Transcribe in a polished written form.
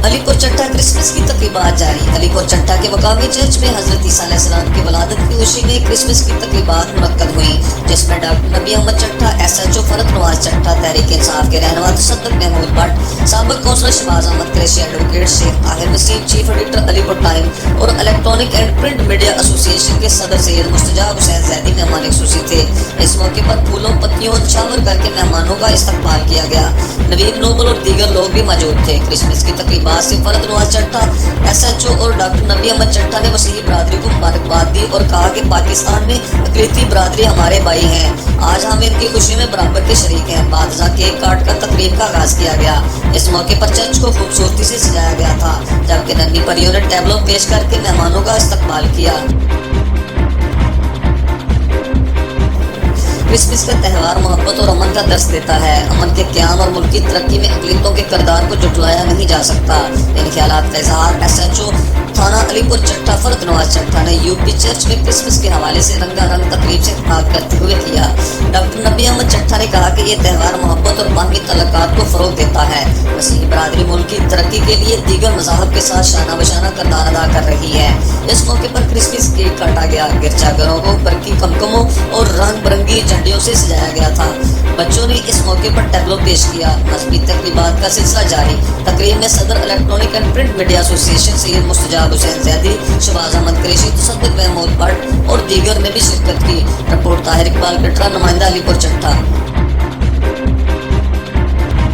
علی پور چٹھا کرسمس کی تقریبات جاری۔ علی پور چٹھا کے مقامی چرچ میں حضرت عیسیٰ علیہ السلام کی ولادت کی خوشی میں کرسمس کی تقریبات منعقد ہوئی، جس میں ڈاکٹر نبی احمد چٹھا، ایس ایچ او فرد نواز چٹھا، تحریک انصاف کے رہنما تصدق محمود بٹ، سابق کونسلر شہباز احمد قریشی، ایڈوکیٹ شیخ طاہر وسیم، چیف ایڈیٹر علی پور ٹائم اور الیکٹرانک اینڈ پرنٹ میڈیا ایسوسی ایشن کے صدر سید مستجاب حسین زیدی مہمان خصوصی تھے۔ اس موقع پر پھولوں، پتیوں اور نچھاور کر کے مہمانوں کا استقبال کیا گیا۔ نوید نوبل اور دیگر لوگ بھی موجود تھے۔ کرسمس کی تقریبات سے فرد نواز چٹھا، ایس ایچ او اور ڈاکٹر نبی احمد چٹھا نے مسیحی برادری کو مبارکباد دی اور کہا کہ پاکستان میں اقلیتی برادری ہمارے بھائی ہیں، آج ہم ان کی خوشی میں برابر کے شریک ہیں۔ بعد ازاں کیک کاٹ کر تقریب کا آغاز کیا گیا۔ اس موقع پر چرچ کو خوبصورتی سے سجایا گیا تھا، جبکہ ننھی پریوں نے ٹیبلو پیش کر کے مہمانوں کا استقبال کیا۔ کرسمس کا تہوار محبت اور امن کا درس دیتا ہے۔ امن کے قیام اور ملکی ترقی میں اقلیتوں کے کردار کو جھٹلایا نہیں جا سکتا۔ ان خیالات کا اظہار ایس ایچ او تھانہ علی پور چٹھا فرد نواز چٹھا نے یو پی چرچ میں کرسمس کے حوالے سے رنگا رنگ تقریب سے خطاب کرتے ہوئے کیا۔ ڈاکٹر نبی احمد چٹھا نے کہا کہ یہ تہوار محبت اور باہمی تعلقات کو فروغ دیتا ہے۔ مسیحی برادری ملک کی ترقی کے لیے دیگر مذاہب کے ساتھ شانہ بشانہ کردار ادا کر رہی ہے۔ اس موقع پر کرسمس کیک کاٹا گیا، گرجا گھروں کو برقی کمکموں اور رنگ برنگی جھنڈیوں سے سجایا گیا تھا۔ بچوں نے اس موقع پر ٹیبلو پیش کیا۔ مذہبی تقریبات کا سلسلہ جاری۔ تقریب میں صدر الیکٹرانک اینڈ پرنٹ میڈیا ایسوسی ایشن سید مستجاب حسین زیدی، شہباز احمد قریشی، تصدق محمود بٹ اور دیگر نے بھی شرکت کی۔ رپورٹ طاہر اقبال کٹرا، نمائندہ علی پور چٹھا۔